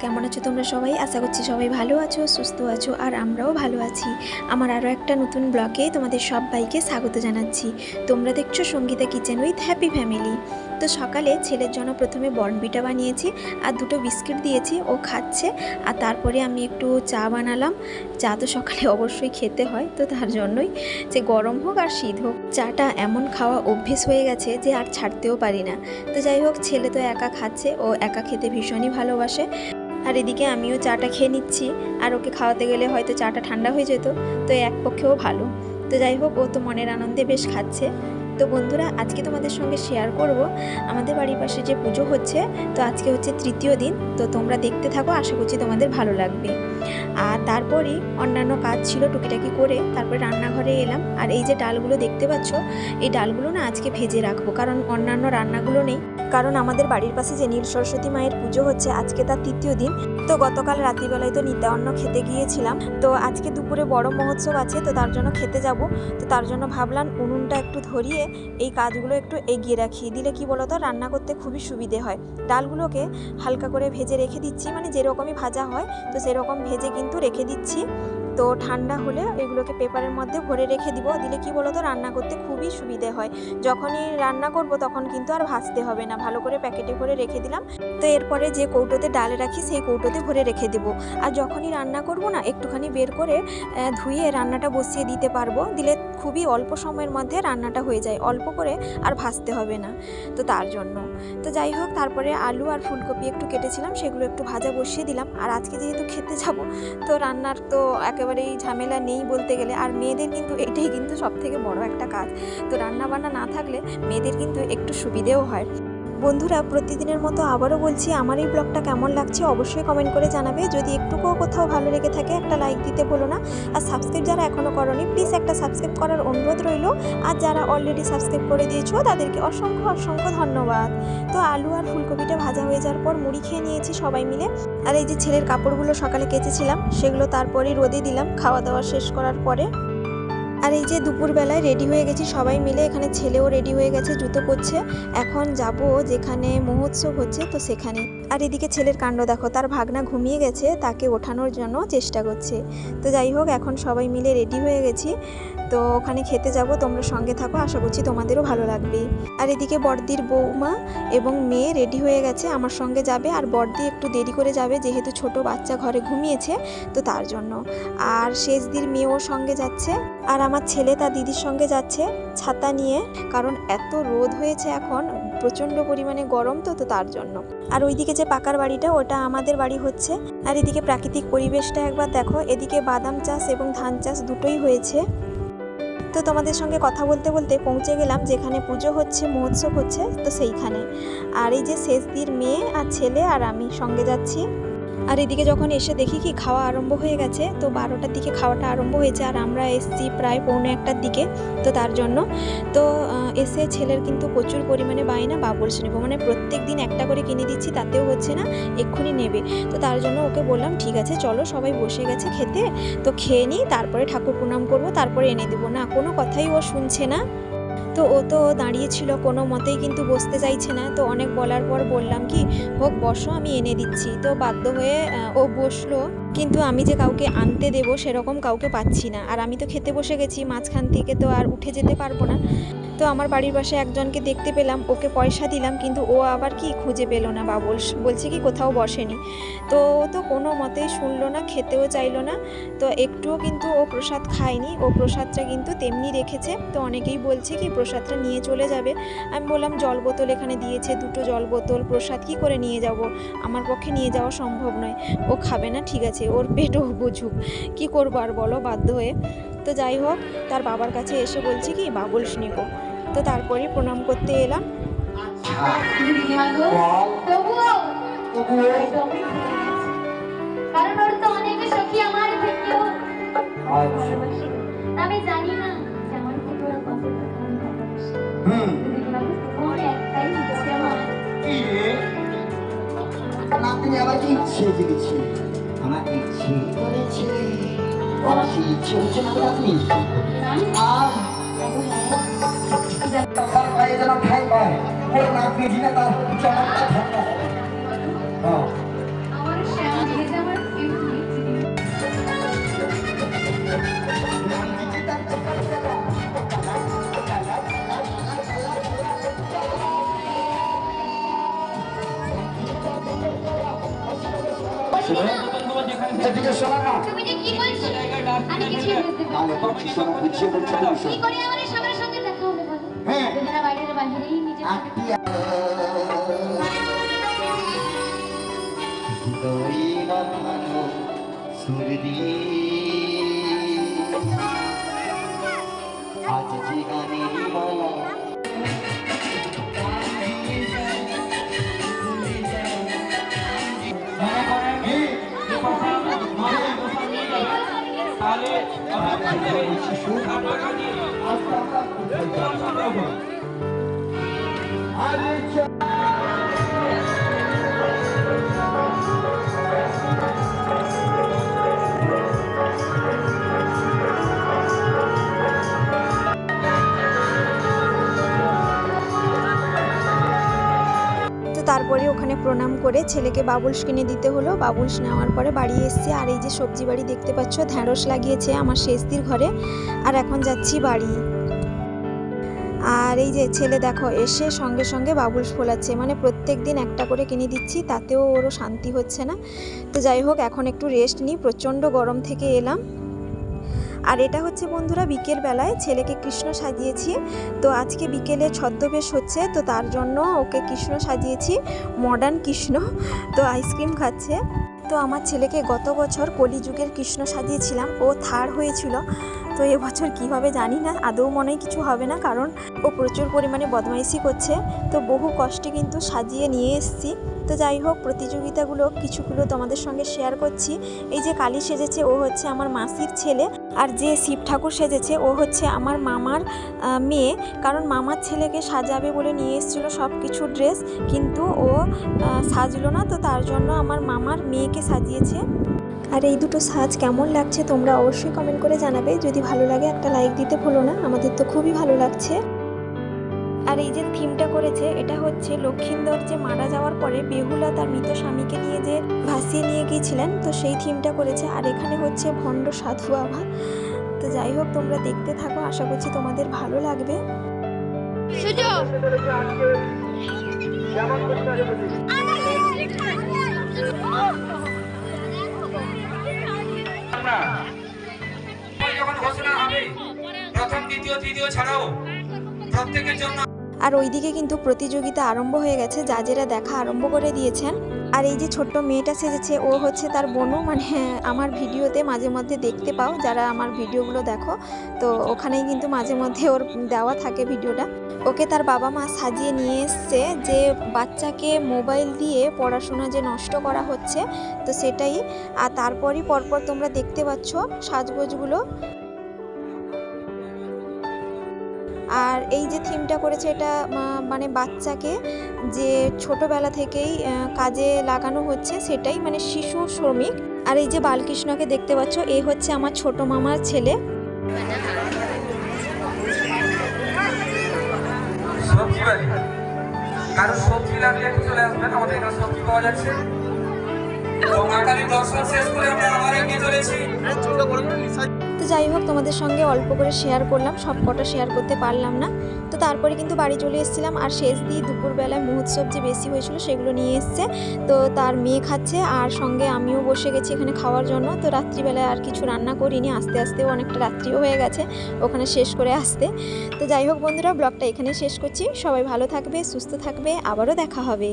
কেমন আছো তোমরা সবাই? আশা করছি সবাই ভালো আছো, সুস্থ আছো, আর আমরাও ভালো আছি। আমার আরও একটা নতুন ব্লগে তোমাদের সবাইকে স্বাগত জানাচ্ছি। তোমরা দেখছো Sangeeta kitchen with happy family. তো সকালে ছেলের জন্য প্রথমে বর্নভিটা বানিয়েছি আর দুটো বিস্কিট দিয়েছি, ও খাচ্ছে। আর তারপরে আমি একটু চা বানালাম। চা তো সকালে অবশ্যই খেতে হয়, তো তার জন্যই যে গরম হোক আর শীত হোক, চাটা এমন খাওয়া অভ্যেস হয়ে গেছে যে আর ছাড়তেও পারি না। তো যাই হোক, ছেলে তো একা খাচ্ছে, ও একা খেতে ভীষণই ভালোবাসে। আর এদিকে আমিও চাটা খেয়ে নিচ্ছি, আর ওকে খাওয়াতে গেলে হয়তো চাটা ঠান্ডা হয়ে যেত, তো এক পক্ষেও ভালো। তো যাই হোক, ও তো মনের আনন্দে বেশ খাচ্ছে। তো বন্ধুরা, আজকে তোমাদের সঙ্গে শেয়ার করব আমাদের বাড়ির পাশে যে পুজো হচ্ছে। তো আজকে হচ্ছে তৃতীয় দিন, তো তোমরা দেখতে থাকো, আশা করছি তোমাদের ভালো লাগবে। আর তারপরই অন্যান্য কাজ ছিল টুকিটাকি করে তারপরে রান্নাঘরে এলাম। আর এই যে ডালগুলো দেখতে পাচ্ছ, এই ডালগুলো না আজকে ভেজে রাখবো, কারণ অন্যান্য রান্নাগুলো নেই। কারণ আমাদের বাড়ির পাশে যে নীল সরস্বতী মায়ের পুজো হচ্ছে, আজকে তার তৃতীয় দিন। তো গতকাল রাত্রিবেলায় তো নিত্যান্ন খেতে গিয়েছিলাম, তো আজকে দুপুরে বড় মহোৎসব আছে, তো তার জন্য খেতে যাব। তো তার জন্য ভাবলাম উনুনটা একটু ধরিয়ে এই কাজগুলো একটু এগিয়ে রাখি, দিলে কি বলতো রান্না করতে খুবই সুবিধে হয়। ডালগুলোকে হালকা করে ভেজে রেখে দিচ্ছি, মানে যেরকমই ভাজা হয় তো সেরকম ভেজে কিন্তু রেখে দিচ্ছি। তো ঠান্ডা হলে এগুলোকে পেপারের মধ্যে ভরে রেখে দিব, দিলে কি বলতো রান্না করতে খুবই সুবিধে হয়। যখনই রান্না করব তখন কিন্তু আর ভাজতে হবে না, ভালো করে প্যাকেটে ভরে রেখে দিলাম। তো এরপরে যে কৌটোতে ডাল রাখি সেই কৌটোতে ভরে রেখে দেবো। আর যখনই রান্না করব না, একটুখানি বের করে ধুয়ে রান্নাটা বসিয়ে দিতে পারবো, দিলে খুবই অল্প সময়ের মধ্যে রান্নাটা হয়ে যায়, অল্প করে আর ভাজতে হবে না। তো তার জন্য তো যাই হোক, তারপরে আলু আর ফুলকপি একটু কেটেছিলাম, সেগুলো একটু ভাজা বসিয়ে দিলাম। আর আজকে যেহেতু খেতে যাব, তো রান্নার তো একেবারেই ঝামেলা নেই বলতে গেলে। আর মেয়েদের কিন্তু এটাই কিন্তু সবথেকে বড় একটা কাজ। তো রান্না বান্না না থাকলে মেয়েদের কিন্তু একটু সুবিধেও হয়। বন্ধুরা, প্রতিদিনের মতো আবারও বলছি, আমার এই ব্লগটা কেমন লাগছে অবশ্যই কমেন্ট করে জানাবে। যদি একটুকুও কোথাও ভালো লেগে থাকে একটা লাইক দিতে ভুলো না। আর সাবস্ক্রাইব যারা এখনও করোনি, প্লিজ একটা সাবস্ক্রাইব করার অনুরোধ রইল। আর যারা অলরেডি সাবস্ক্রাইব করে দিয়েছো তাদেরকে অসংখ্য অসংখ্য ধন্যবাদ। তো আলু আর ফুলকপিটা ভাজা হয়ে যাওয়ার পর মুড়ি খেয়ে নিয়েছি সবাই মিলে। আর এই যে ছেলের কাপড়গুলো সকালে কেচেছিলাম, সেগুলো তারপরেই রোদে দিলাম খাওয়া দাওয়া শেষ করার পরে। আর এই যে দুপুরবেলায় রেডি হয়ে গেছি সবাই মিলে, এখানে ছেলেও রেডি হয়ে গেছে, জুতো পরছে। এখন যাব যেখানে মহোৎসব হচ্ছে, তো সেখানে। আর এদিকে ছেলের কাণ্ড দেখো, তার ভাগনা ঘুমিয়ে গেছে, তাকে ওঠানোর জন্য চেষ্টা করছে। তো যাই হোক, এখন সবাই মিলে রেডি হয়ে গেছি, তো ওখানে খেতে যাব। তোমরা সঙ্গে থাকো, আশা করছি তোমাদেরও ভালো লাগবে। আর এদিকে বড়দির বৌমা এবং মেয়ে রেডি হয়ে গেছে, আমার সঙ্গে যাবে। আর বড়দি একটু দেরি করে যাবে, যেহেতু ছোট বাচ্চা ঘরে ঘুমিয়েছে, তো তার জন্য। আর শেষদির মেয়েও সঙ্গে যাচ্ছে। আর আমার ছেলে তার দিদির সঙ্গে যাচ্ছে ছাতা নিয়ে, কারণ এত রোদ হয়েছে এখন, প্রচণ্ড পরিমাণে গরম, তো তার জন্য। আর ওইদিকে যে পাকার বাড়িটা, ওটা আমাদের বাড়ি হচ্ছে। আর এদিকে প্রাকৃতিক পরিবেশটা একবার দেখো, এদিকে বাদাম চাষ এবং ধান চাষ দুটোই হয়েছে। তো তোমাদের সঙ্গে কথা বলতে বলতে পৌঁছে গেলাম যেখানে পুজো হচ্ছে, মহোৎসব হচ্ছে, তো সেইখানে। আর এই যে শেষদির মেয়ে আর ছেলে আর আমি সঙ্গে যাচ্ছি। আর এদিকে যখন এসে দেখি কি খাওয়া আরম্ভ হয়ে গেছে, তো 12টার দিকে খাওয়াটা আরম্ভ হয়েছে, আর আমরা এসছি প্রায় 1:45টার দিকে। তো তার জন্য তো এসে ছেলের কিন্তু প্রচুর পরিমাণে বায়না বাবলস নেবো, মানে প্রত্যেক দিন একটা করে কিনে দিচ্ছি, তাতেও হচ্ছে না, এক্ষুনি নেবে। তো তার জন্য ওকে বললাম ঠিক আছে চলো, সবাই বসে গেছে খেতে, তো খেয়ে নিই, তারপরে ঠাকুর প্রণাম করবো, তারপরে এনে দেবো। না, কোনো কথাই ও শুনছে না। তো ও তো দাঁড়িয়েছিল, কোনো মতেই কিন্তু বসতে চাইছে না। তো অনেক বলার পর বললাম কি হোক বসো, আমি এনে দিচ্ছি। তো বাধ্য হয়ে ও বসলো, কিন্তু আমি যে কাউকে আনতে দেবো সেরকম কাউকে পাচ্ছি না। আর আমি তো খেতে বসে গেছি, মাঝখান থেকে তো আর উঠে যেতে পারবো না। তো আমার বাড়ির পাশে একজনকে দেখতে পেলাম, ওকে পয়সা দিলাম, কিন্তু ও আবার কি খুঁজে পেলো না, বলছে কি কোথাও বসেনি। তো ও তো কোনো মতেই শুনলো না, খেতেও চাইলো না। তো একটুও কিন্তু ও প্রসাদ খায়নি, ও প্রসাদটা কিন্তু তেমনি রেখেছে। তো অনেকেই বলছে কি প্রসাদটা নিয়ে চলে যাবে। আমি বললাম জল বোতল এখানে দিয়েছে, 2টো জল বোতল, প্রসাদ কি করে নিয়ে যাব, আমার পক্ষে নিয়ে যাওয়া সম্ভব নয়। ও খাবে না, ঠিক আছে, ওর পেটও বুঝুক, কি করবো আর বলো, বাধ্য হয়ে। তো যাই হোক, তার বাবার কাছে এসে বলছি কি বাবুলস নেবো। তো তারপরে প্রণাম করতে এলাম। কারণ ওর তো অনেক সখী আমার থেকেও আমি জানি না যে আমার থেকে ওরা কতটা খারাপ ভালোবাসে। ওর একটাই ইচ্ছে আমার, নাতনি আবার কি ইচ্ছে জেগেছে, আমার ইচ্ছে করেছে, ওরা সেই ইচ্ছে হচ্ছে না নাতনি। আর তার গায়ে যেন ঠাই পায়, ওর নাতনি দিনে তার চমকটা ঠান্ডা। আমার শ্যাম শোনো, এদিকে শোনো না। তুমি যে কি বলছো আমি কিছুই বুঝতে তাহলে পারছি বলছি, শোনো, বুঝিয়ে বলছি, তুমি না। শোনো। কি করে আমাদের সবার সঙ্গে দেখা হবে বলো? হ্যাঁ। দুজনা বাইরের বাহিরেই নিজের সাথে একটি হৃদয় মাখানো সুর দিয়ে আজ যে গানের মালা তো তারপরে ওখানে প্রণাম করে ছেলেকে বাবুলস কিনে দিতে হলো। বাবুলস নেওয়ার পরে বাড়ি এসেছি। আর এই যে সবজি বাড়ি দেখতে পাচ্ছ, ঢ্যাঁড়স লাগিয়েছে আমার শেষদির ঘরে। আর এখন যাচ্ছি বাড়ি। আর এই যে ছেলে দেখো এসে সঙ্গে সঙ্গে বাবুলস ফোলাচ্ছে, মানে প্রত্যেক দিন একটা করে কিনে দিচ্ছি, তাতেও ওরও শান্তি হচ্ছে না। তো যাই হোক, এখন একটু রেস্ট নিই, প্রচণ্ড গরম থেকে এলাম। আর এটা হচ্ছে বন্ধুরা বিকেল বেলায় ছেলেকে কৃষ্ণ সাজিয়েছি। তো আজকে বিকেলে ছদ্মবেশ হচ্ছে, তো তার জন্য ওকে কৃষ্ণ সাজিয়েছি, মডার্ন কৃষ্ণ। তো আইসক্রিম খাচ্ছে। তো আমার ছেলেকে গত বছর কলিযুগের কৃষ্ণ সাজিয়েছিলাম, ও থার্ড হয়েছিল। তো এবছর কী হবে জানি না, আদৌ মনে হয় কিছু হবে না, কারণ ও প্রচুর পরিমাণে বদমাইশি করছে। তো বহু কষ্টে কিন্তু সাজিয়ে নিয়ে এসেছি। তো যাই হোক, প্রতিযোগিতাগুলো কিছুগুলো তোমাদের সঙ্গে শেয়ার করছি। এই যে কালী সেজেছে, ও হচ্ছে আমার মাসির ছেলে। আর যে শিব ঠাকুর সেজেছে, ও হচ্ছে আমার মামার মেয়ে। কারণ মামার ছেলেকে সাজাবে বলে নিয়ে এসেছিলো সব কিছু ড্রেস, কিন্তু ও সাজলো না, তো তার জন্য আমার মামার মেয়েকে সাজিয়েছে। আর এই দুটো সাজ কেমন লাগছে তোমরা অবশ্যই কমেন্ট করে জানাবে। যদি ভালো লাগে একটা লাইক দিতে ভুলো না, আমাদের তো খুবই ভালো লাগছে। আর এই যে থিমটা করেছে, এটা হচ্ছে লক্ষিন্দর যে মারা যাওয়ার পরে বেহুলা তার মৃত স্বামীকে নিয়ে যে ভাসিয়ে নিয়ে গিয়েছিলেন, তো সেই থিমটা করেছে। আর এখানে হচ্ছে ভণ্ড সাধু বাবা। তো যাই হোক, তোমরা দেখতে থাকো, আশা করছি তোমাদের ভালো লাগবে। যখন ঘোষণা হবে প্রথম দ্বিতীয় তৃতীয় ছাড়াও প্রত্যেকের জন্য। আর ওইদিকে কিন্তু প্রতিযোগিতা আরম্ভ হয়ে গেছে, জাজেরা দেখা আরম্ভ করে দিয়েছেন। আর এই যে ছোট্ট মেয়েটা সেজেছে, ও হচ্ছে তার বোনও, মানে আমার ভিডিওতে মাঝে মধ্যে দেখতে পাও যারা আমার ভিডিওগুলো দেখো, তো ওখানেই কিন্তু মাঝে মধ্যে ওর দেওয়া থাকে ভিডিওটা। ওকে তার বাবা মা সাজিয়ে নিয়ে এসছে, যে বাচ্চাকে মোবাইল দিয়ে পড়াশোনা যে নষ্ট করা হচ্ছে, তো সেটাই। আর তারপরই পরপর তোমরা দেখতে পাচ্ছ সাজগোজগুলো। আর এই যে থিমটা করেছে, এটা মানে বাচ্চাকে যে ছোটবেলা থেকেই কাজে লাগানো হচ্ছে, সেটাই, মানে শিশু শ্রমিক। আর এই যে বালকৃষ্ণকে দেখতে পাচ্ছ, এ হচ্ছে আমার ছোট মামার ছেলে। সবজি বাড়ি, কারো সবজি লাগলে একটু চলে আসবেন, আমাদের এখানে সবজি পাওয়া যাচ্ছে। তো মা কালীর দর্শন শেষ করে আমরা আবার এগিয়ে চলেছি। তো যাই হোক, তোমাদের সঙ্গে অল্প করে শেয়ার করলাম, সব কটা শেয়ার করতে পারলাম না। তো তারপরে কিন্তু বাড়ি চলে এসেছিলাম। আর শেষ দিয়ে দুপুরবেলায় মহোৎসব যে বেশি হয়েছিল সেগুলো নিয়ে এসছে, তো তার মেয়ে খাচ্ছে, আর সঙ্গে আমিও বসে গেছি এখানে খাওয়ার জন্য। তো রাত্রিবেলায় আর কিছু রান্না করিনি, আস্তে আস্তেও অনেকটা রাত্রিও হয়ে গেছে ওখানে শেষ করে আসতে। তো যাই হোক বন্ধুরা, ব্লগটা এখানে শেষ করছি। সবাই ভালো থাকবে, সুস্থ থাকবে, আবারও দেখা হবে।